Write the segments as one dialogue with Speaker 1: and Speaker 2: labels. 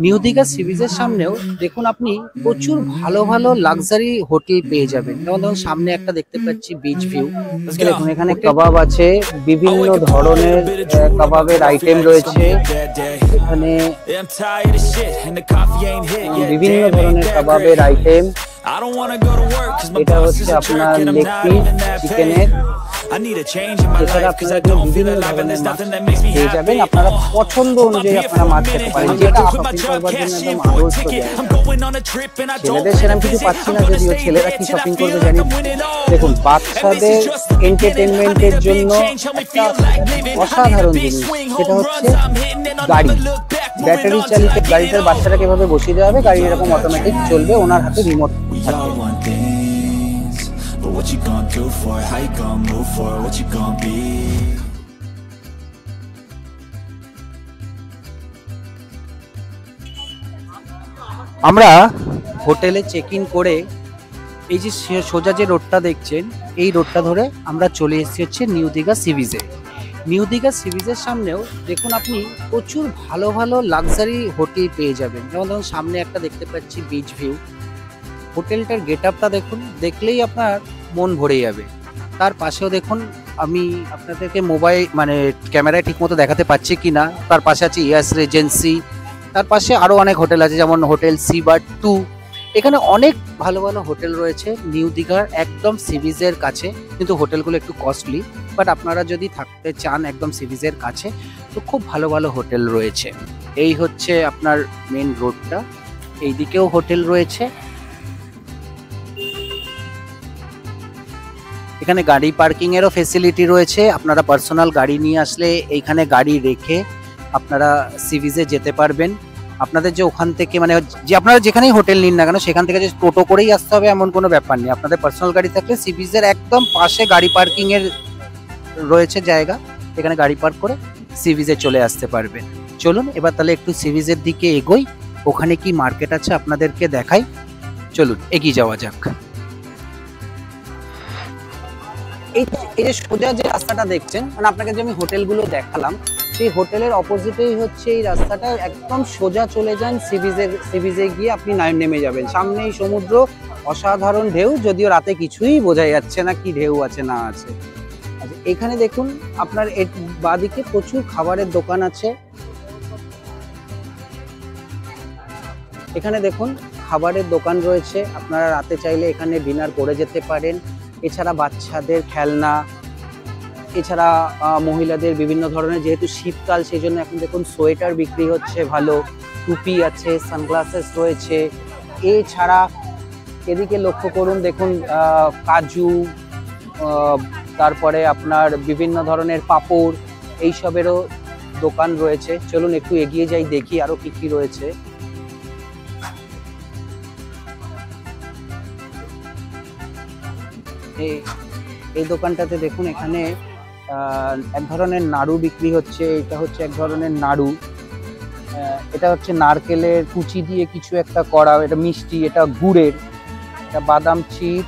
Speaker 1: New Digha C বিচের সামনেও দেখুন আপনি প্রচুর ভালো ভালো লাক্সারি হোটেল পেয়ে যাবেন। যেমন ধরুন সামনে একটা দেখতে পাচ্ছি বিচ ভিউ। দেখুন এখানে কাবাব আছে, বিভিন্ন ধরনের কাবাবের আইটেম রয়েছে। এখানে বিভিন্ন ধরনের কাবাবের আইটেম। এটা হচ্ছে আপনার লেগ পিস চিকেনের। এছাড়া আপনারা বিভিন্ন ধরনের মাছ পেয়ে যাবেন, আপনারা পছন্দ অনুযায়ী আপনারা মাছ খেতে পারেন, যেটা শপিং করবার জন্য একদম আদর্শ জায়গা। ছেলেদের সেরকম কিছু পাচ্ছি না, যদিও ছেলেরা কি শপিং করবে জানি। দেখুন বাচ্চাদের এন্টারটেনমেন্টের জন্য একটা অসাধারণ জিনিস, সেটা হচ্ছে গাড়ি। ব্যাটারি চালিত গাড়িটার বাচ্চাটাকে এভাবে বসিয়ে দেওয়া হবে, গাড়ি এরকম অটোমেটিক চলবে, ওনার হাতে রিমোট থাকবে। What you gonna do for it? How you gonna move for it? What you gonna be? আমরা হোটেলে চেক ইন করে এই যে সোজা যে রোডটা দেখছেন, এই রোডটা ধরে আমরা চলে এসেছি হচ্ছে নিউ দীঘা সি বিচে। নিউ দীঘা সি বিচের সামনেও দেখুন আপনি প্রচুর ভালো ভালো লাক্সারি হোটেল পেয়ে যাবেন। যেমন ধরুন সামনে একটা দেখতে পাচ্ছি বিচ ভিউ। হোটেলটার গেট আপটা দেখুন, দেখলেই আপনার মন ভরে যাবে। তার পাশেও দেখুন, আমি আপনাদেরকে মানে ক্যামেরায় ঠিকমতো দেখাতে পাচ্ছি কি না, তার পাশে আছে ইয়াস রেজেন্সি। তার পাশে আরও অনেক হোটেল আছে, যেমন হোটেল সি বার্ড 2। এখানে অনেক ভালো ভালো হোটেল রয়েছে নিউ দীঘার একদম সি বিচের কাছে, কিন্তু হোটেলগুলো একটু কস্টলি। বাট আপনারা যদি থাকতে চান একদম সি বিচের কাছে, তো খুব ভালো ভালো হোটেল রয়েছে। এই হচ্ছে আপনার মেন রোডটা, এই দিকেও হোটেল রয়েছে। এখানে গাড়ি পার্কিং এরও ফেসিলিটি রয়েছে, আপনারা পার্সোনাল গাড়ি নিয়ে আসলে এইখানে গাড়ি রেখে আপনারা সি বিচে যেতে পারবেন। আপনাদের যে ওখান থেকে মানে যে আপনারা যেখানেই হোটেল নিন না কেন, সেখান থেকে যে টোটো করেই আসতে হবে এমন কোনো ব্যাপার নেই। আপনাদের পার্সোনাল গাড়ি থাকলে সি বিচের একদম পাশে গাড়ি পার্কিং এর রয়েছে জায়গা, এখানে গাড়ি পার্ক করে সি বিচে চলে আসতে পারবেন। চলুন এবার তাহলে একটু সি বিচের দিকে এগোই, ওখানে কি মার্কেট আছে আপনাদেরকে দেখাই। চলুন এগিয়ে যাওয়া যাক। এই যে সোজা যে রাস্তাটা দেখছেন, মানে আপনাকে যে আমি হোটেলগুলো দেখালাম, সেই হোটেলের অপোজিটেই হচ্ছে এই রাস্তাটা। একদম সোজা চলে যান সি বিচে গিয়ে আপনি নেমে যাবেন, সামনেই সমুদ্র, অসাধারণ ঢেউ, যদিও রাতে কিছুই বোঝা যাচ্ছে না কি ঢেউ আছে না আছে। আচ্ছা এখানে দেখুন আপনার বাঁদিকে প্রচুর খাবারের দোকান আছে। এখানে দেখুন খাবারের দোকান রয়েছে, আপনারা রাতে চাইলে এখানে ডিনার করে যেতে পারেন। এছাড়া বাচ্চাদের খেলনা, এছাড়া মহিলাদের বিভিন্ন ধরনের, যেহেতু শীতকাল সেই জন্য এখন দেখুন সোয়েটার বিক্রি হচ্ছে ভালো, টুপি আছে, সানগ্লাসেস রয়েছে। এছাড়া এদিকে লক্ষ্য করুন, দেখুন কাজু, তারপরে আপনার বিভিন্ন ধরনের পাপড়, এইসবেরও দোকান রয়েছে। চলুন একটু এগিয়ে যাই, দেখি আরো কি কি রয়েছে। এই দোকানটাতে দেখুন, এখানে এক ধরনের নাড়ু বিক্রি হচ্ছে। এটা হচ্ছে এক ধরনের নাড়ু, এটা হচ্ছে নারকেলের কুচি দিয়ে কিছু একটা করা, এটা মিষ্টি, এটা গুড়ের, এটা বাদাম চিট,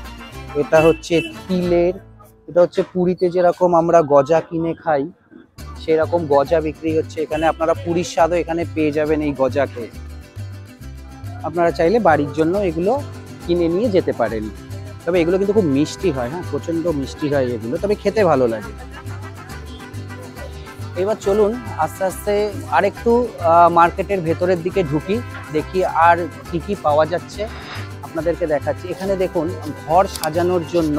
Speaker 1: এটা হচ্ছে তিলের, এটা হচ্ছে পুরীতে যেরকম আমরা গজা কিনে খাই সেরকম গজা বিক্রি হচ্ছে এখানে। আপনারা পুরীর স্বাদও এখানে পেয়ে যাবেন এই গজাকে। আপনারা চাইলে বাড়ির জন্য এগুলো কিনে নিয়ে যেতে পারেন, তবে এগুলো কিন্তু খুব মিষ্টি হয়, হ্যাঁ প্রচন্ড মিষ্টি হয় এগুলো, তবে খেতে ভালো লাগে। এবার চলুন আস্তে আস্তে আরেকটু মার্কেটের ভেতরের দিকে ঢুকি, দেখি আর কি কি পাওয়া যাচ্ছে আপনাদেরকে দেখাচ্ছি। এখানে দেখুন ঘর সাজানোর জন্য,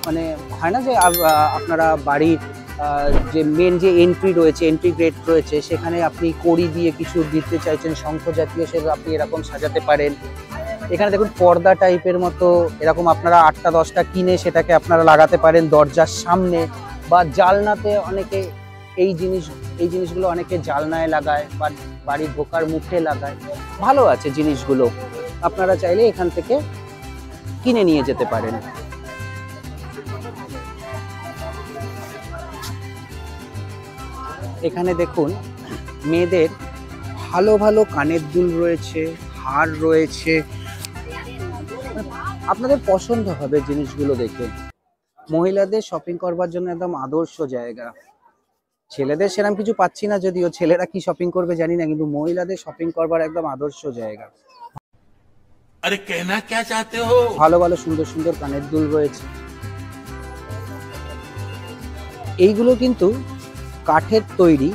Speaker 1: মানে হয় না যে আপনারা বাড়ির যে মেন যে এন্ট্রি রয়েছে, এন্ট্রি গেট রয়েছে, সেখানে আপনি কড়ি দিয়ে কিছু দিতে চাইছেন শঙ্খ জাতীয়, সেগুলো আপনি এরকম সাজাতে পারেন। এখানে দেখুন পর্দা টাইপের মতো এরকম আপনারা 8টা 10টা কিনে সেটাকে আপনারা লাগাতে পারেন দরজার সামনে বা জালনাতে। অনেকে এই জিনিসগুলো অনেকে জালনায় লাগায় বা বাড়ির ঢোকার মুখে লাগায়, ভালো আছে জিনিসগুলো, আপনারা চাইলে এখান থেকে কিনে নিয়ে যেতে পারেন। এখানে দেখুন মেয়েদের ভালো ভালো কানের দুল রয়েছে, হার রয়েছে, আপনাদের পছন্দ হবে জিনিসগুলো দেখে। মহিলাদের শপিং করবার জন্য একদম আদর্শ জায়গা। ছেলেদের সেরকম কিছু পাচ্ছি না, যদিও ছেলেরা কি শপিং করবে জানি না, কিন্তু মহিলাদের শপিং করবার একদম আদর্শ জায়গা।
Speaker 2: अरे कहना क्या चाहते हो?
Speaker 1: ভালো ভালো সুন্দর সুন্দর কানের দুল রয়েছে। এইগুলো কিন্তু কাঠের তৈরি,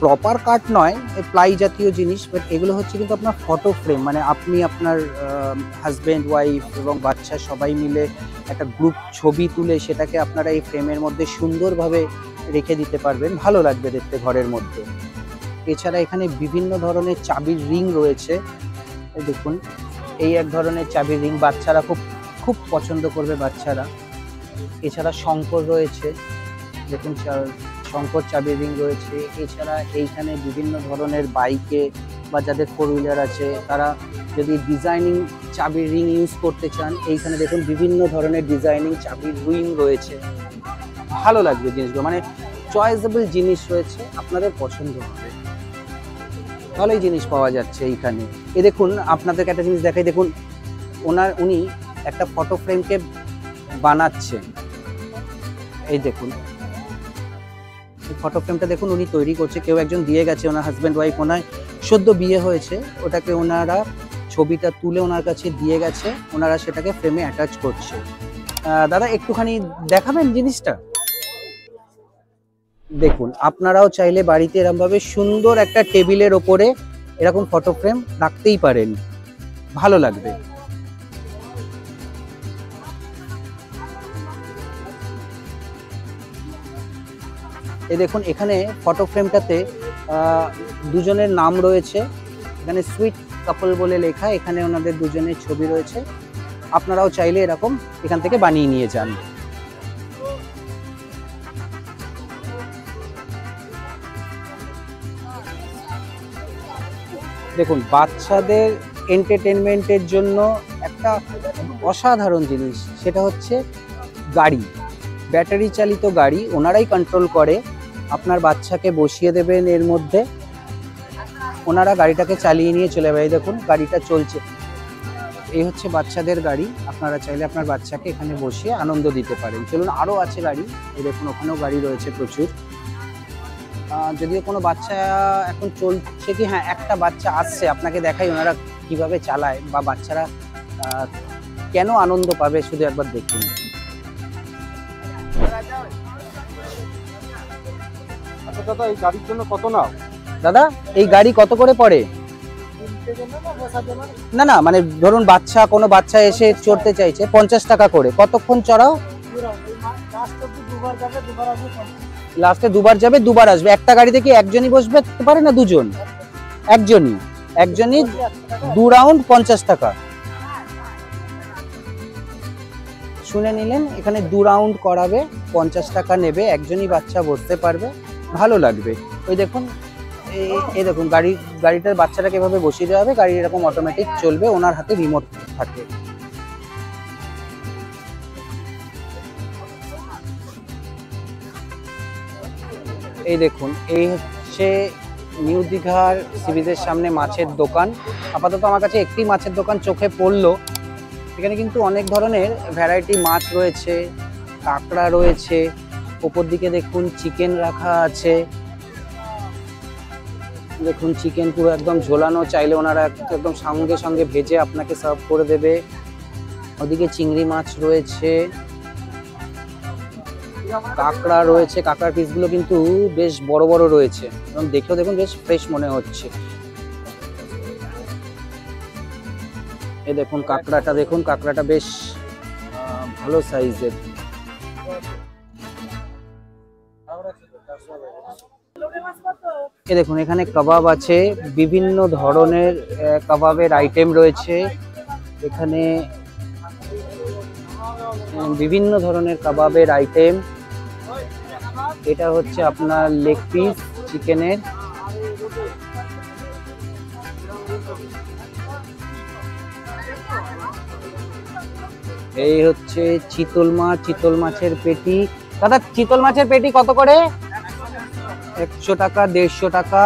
Speaker 1: প্রপার কাঠ নয়, প্লাই জাতীয় জিনিস, বাট এগুলো হচ্ছে কিন্তু আপনার ফটো ফ্রেম, মানে আপনি আপনার হাজব্যান্ড ওয়াইফ এবং বাচ্চা সবাই মিলে একটা গ্রুপ ছবি তুলে সেটাকে আপনারা এই ফ্রেমের মধ্যে সুন্দরভাবে রেখে দিতে পারবেন, ভালো লাগবে দেখতে ঘরের মধ্যে। এছাড়া এখানে বিভিন্ন ধরনের চাবির রিং রয়েছে। এই দেখুন, এই এক ধরনের চাবির রিং বাচ্চারা খুব খুব পছন্দ করবে বাচ্চারা। এছাড়া শঙ্কর রয়েছে, দেখুন শঙ্কর চাবির রিং রয়েছে। এছাড়া এইখানে বিভিন্ন ধরনের বাইকে বা যাদের 4 হুইলার আছে তারা যদি ডিজাইনিং চাবির রিং ইউজ করতে চান, এইখানে দেখুন বিভিন্ন ধরনের ডিজাইনিং চাবির রিং রয়েছে, ভালো লাগবে জিনিসগুলো, মানে চয়েসেবল জিনিস রয়েছে, আপনাদের পছন্দ হবে, ভালোই জিনিস পাওয়া যাচ্ছে এইখানে। এ দেখুন আপনাদেরকে একটা জিনিস দেখাই, দেখুন উনি একটা ফটো ফ্রেমকে বানাচ্ছেন। এই দেখুন ফটো ফ্রেমটা দেখুন উনি তৈরি করছে, কেউ একজন দিয়ে গেছে, ওনার হাজব্যান্ড ওয়াইফ, ওনার সদ্য বিয়ে হয়েছে, ওটাকে ওনারা ছবিটা তুলে ওনার কাছে দিয়ে গেছে, ওনারা সেটাকে ফ্রেমে অ্যাটাচ করছে। দাদা একটুখানি দেখাবেন জিনিসটা? দেখুন আপনারাও চাইলে বাড়িতে এরকমভাবে সুন্দর একটা টেবিলের ওপরে এরকম ফটো ফ্রেম রাখতেই পারেন, ভালো লাগবে। এই দেখুন এখানে ফটো ফ্রেমটাতে দুজনের নাম রয়েছে, এখানে সুইট কাপল বলে লেখা, এখানে ওনাদের দুজনের ছবি রয়েছে। আপনারাও চাইলে এরকম এখান থেকে বানিয়ে নিয়ে যান। দেখুন বাচ্চাদের এন্টারটেনমেন্টের জন্য একটা অসাধারণ জিনিস, সেটা হচ্ছে গাড়ি, ব্যাটারি চালিত গাড়ি, ওনারাই কন্ট্রোল করে। আপনার বাচ্চাকে বসিয়ে দেবেন এর মধ্যে, ওনারা গাড়িটাকে চালিয়ে নিয়ে চলে যাবে। দেখুন গাড়িটা চলছে, এই হচ্ছে বাচ্চাদের গাড়ি, আপনারা চাইলে আপনার বাচ্চাকে এখানে বসিয়ে আনন্দ দিতে পারেন। চলুন আরও আছে গাড়ি, এই দেখুন ওখানেও গাড়ি রয়েছে প্রচুর। যদিও কোনো বাচ্চা এখন চলছে কি, হ্যাঁ একটা বাচ্চা আসছে, আপনাকে দেখাই ওনারা কিভাবে চালায় বা বাচ্চারা কেন আনন্দ পাবে, শুধু একবার দেখুন।
Speaker 3: আচ্ছা দাদা, এই গাড়ির জন্য কত নাও?
Speaker 1: দাদা এই গাড়ি কত করে পড়ে? না না, মানে ধরুন বাচ্চা, কোনো বাচ্চা এসে চড়তে চাইছে 50 টাকা করে, কতক্ষণ চড়াও? লাস্টে দুবার যাবে দুবার আসবে। একটা গাড়িতে কি একজনই বসবে পারে না দুজন? একজনই 2 রাউন্ড 50 টাকা। শুনে নিলেন, এখানে 2 রাউন্ড করাবে, 50 টাকা নেবে, একজনই বাচ্চা বসতে পারবে, ভালো লাগবে। ওই দেখুন এই দেখুন গাড়িটার বাচ্চাটাকে এভাবে বসিয়ে দেওয়া হবে, গাড়ি এরকম অটোমেটিক চলবে, ওনার হাতে রিমোট থাকে। এই দেখুন এই হচ্ছে নিউ দীঘার সি বিচের সামনে মাছের দোকান। আপাতত আমার কাছে একটি মাছের দোকান চোখে পড়লো, এখানে কিন্তু অনেক ধরনের ভ্যারাইটি মাছ রয়েছে, কাঁকড়া রয়েছে, ওপর দিকে দেখুন চিকেন রাখা আছে, দেখুন চিকেন পুরো একদম ঝোলানো, চাইলে ওনারা একদম সঙ্গে সঙ্গে ভেজে আপনাকে সার্ভ করে দেবে। ওদিকে চিংড়ি মাছ রয়েছে, কাঁকড়া রয়েছে, কাঁকড়ার পিসগুলো কিন্তু বেশ বড় বড় রয়েছে এবং দেখেও দেখুন বেশ ফ্রেশ মনে হচ্ছে। এই দেখুন কাঁকড়াটা, দেখুন কাঁকড়াটা বেশ ভালো সাইজের। এই দেখুন এখানে কাবাব আছে, বিভিন্ন ধরনের কাবাবের আইটেম রয়েছে এখানে, বিভিন্ন ধরনের কাবাবের আইটেম। এটা হচ্ছে আপনার লেগ পিস চিকেনের, এই হচ্ছে চিতল মাছ, চিতল মাছের পেটি। দাদা চিতল মাছের পেটি কত করে? 100 টাকা, 150 টাকা।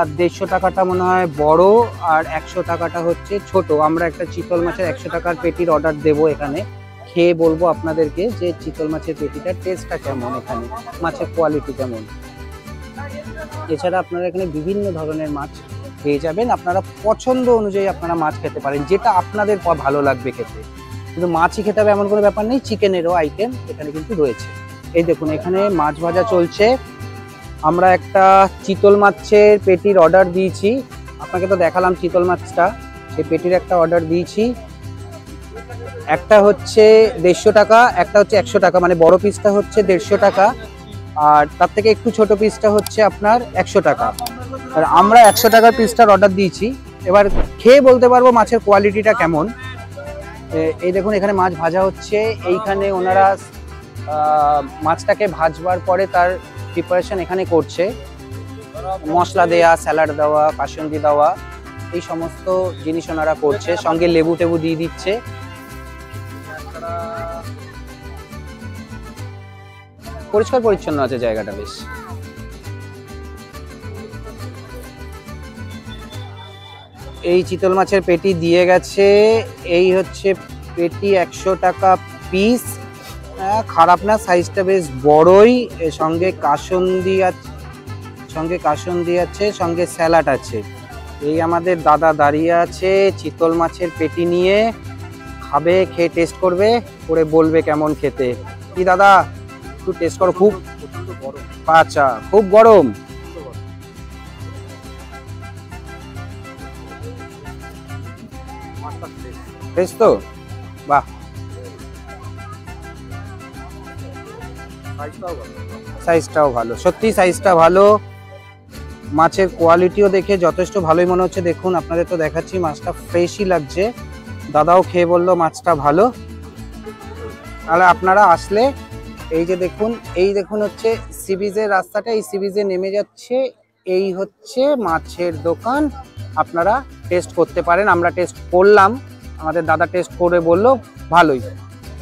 Speaker 1: 150 টাকাটা মনে হয় বড় আর 100 টাকাটা হচ্ছে ছোট। আমরা একটা চিতল মাছের 100 টাকার পেটির অর্ডার দেবো, এখানে খেয়ে বলবো আপনাদেরকে যে চিতল মাছের পেটিটার টেস্টটা কেমন, এখানে মাছের কোয়ালিটি কেমন। এছাড়া আপনারা এখানে বিভিন্ন ধরনের মাছ পেয়ে যাবেন। আপনারা পছন্দ অনুযায়ী আপনারা মাছ খেতে পারেন, যেটা আপনাদের ভালো লাগবে খেতে। কিন্তু মাছই খেতে হবে এমন কোনো ব্যাপার নেই, চিকেনেরও আইটেম এখানে কিন্তু রয়েছে। এই দেখুন এখানে মাছ ভাজা চলছে। আমরা একটা চিতল মাছের পেটির অর্ডার দিয়েছি, আপনাকে তো দেখালাম চিতল মাছটা, সেই পেটির একটা অর্ডার দিয়েছি। একটা হচ্ছে 150 টাকা, একটা হচ্ছে 100 টাকা, মানে বড় পিসটা হচ্ছে 150 টাকা আর তার থেকে একটু ছোট পিসটা হচ্ছে আপনার 100 টাকা। আর আমরা 100 টাকার পিসটার অর্ডার দিয়েছি। এবার খেয়ে বলতে পারবো মাছের কোয়ালিটিটা কেমন। এই দেখুন এখানে মাছ ভাজা হচ্ছে। এইখানে ওনারা মাছটাকে ভাজবার পরে তার প্রিপারেশন এখানে করছে, মশলা দেয়া, স্যালাড দেওয়া, কাসুন্দি দেওয়া, এই সমস্ত জিনিস ওনারা করছে, সঙ্গে লেবু টেবু দিয়ে দিচ্ছে। পরিষ্কার পরিচ্ছন্ন আছে জায়গাটা বেশ। এই চিতল মাছের পেটি দিয়ে গেছে, এই হচ্ছে পেটি 100 টাকা পিস। খারাপ না, সাইজটা বেশ বড়ই। সঙ্গে কাসুন্দি আছে, সঙ্গে স্যালাড আছে। এই আমাদের দাদা দাঁড়িয়ে আছে চিতল মাছের পেটি নিয়ে, খাবে, খেয়ে টেস্ট করবে, করে বলবে কেমন খেতে। কি দাদা একটু টেস্ট করো। খুব আচ্ছা, খুব গরম। বেশ তো, বাহ, সাইজটাও ভালো, সত্যি সাইজটা ভালো। মাছের কোয়ালিটিও দেখে যথেষ্ট ভালোই মনে হচ্ছে। দেখুন আপনাদের তো দেখাচ্ছি, মাছটা ফ্রেশই লাগছে। দাদাও খেয়ে বললো মাছটা ভালো। তাহলে আপনারা আসলে এই যে দেখুন, এই দেখুন হচ্ছে সি বিচের রাস্তাটা, এই সি বিচে নেমে যাচ্ছে, এই হচ্ছে মাছের দোকান। আপনারা টেস্ট করতে পারেন। আমরা টেস্ট করলাম, আমাদের দাদা টেস্ট করে বললো ভালোই।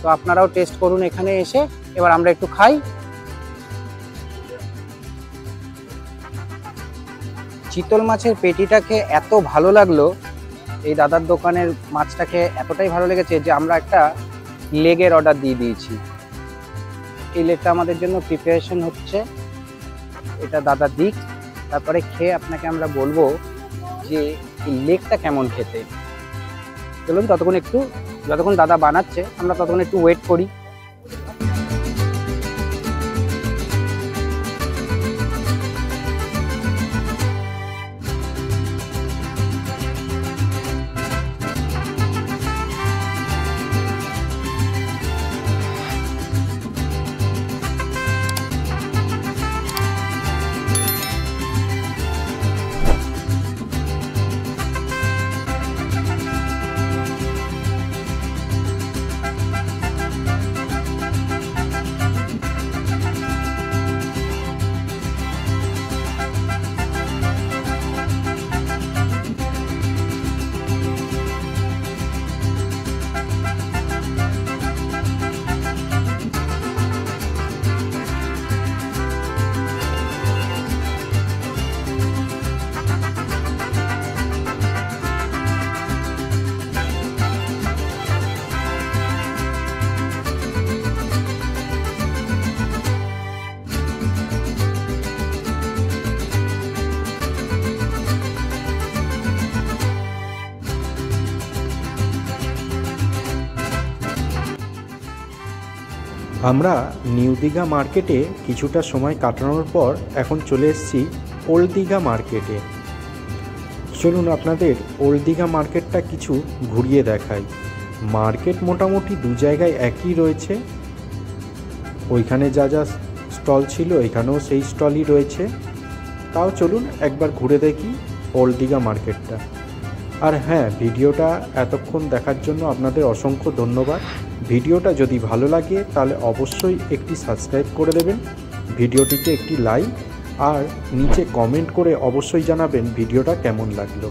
Speaker 1: তো আপনারাও টেস্ট করুন এখানে এসে। এবার আমরা একটু খাই। চিতল মাছের পেটিটাকে এত ভালো লাগলো, এই দাদার দোকানের মাছটাকে এতটাই ভালো লেগেছে যে আমরা একটা লেগের অর্ডার দিয়ে দিয়েছি। এই লেগটা আমাদের জন্য প্রিপারেশন হচ্ছে, এটা দাদা দিক, তারপরে খেয়ে আপনাকে আমরা বলবো যে এই লেগটা কেমন খেতে। চলুন যতক্ষণ দাদা বানাচ্ছে আমরা ততক্ষণ একটু ওয়েট করি।
Speaker 4: আমরা নিউ দীঘা মার্কেটে কিছুটা সময় কাটানোর পর এখন চলে এসেছি ওল্ড দীঘা মার্কেটে। চলুন আপনাদের ওল্ড দীঘা মার্কেটটা কিছু ঘুরিয়ে দেখাই। মার্কেট মোটামুটি দু জায়গায় একই রয়েছে, ওইখানে যা যা স্টল ছিল এখানেও সেই স্টলই রয়েছে। তাও চলুন একবার ঘুরে দেখি ওল্ড দীঘা মার্কেটটা। আর হ্যাঁ, ভিডিওটা এতক্ষণ দেখার জন্য আপনাদের অসংখ্য ধন্যবাদ। ভিডিওটা যদি ভালো লাগে তাহলে অবশ্যই একটি সাবস্ক্রাইব করে দেবেন, ভিডিওটিতে একটি লাইক আর নিচে কমেন্ট করে অবশ্যই জানাবেন ভিডিওটা কেমন লাগলো।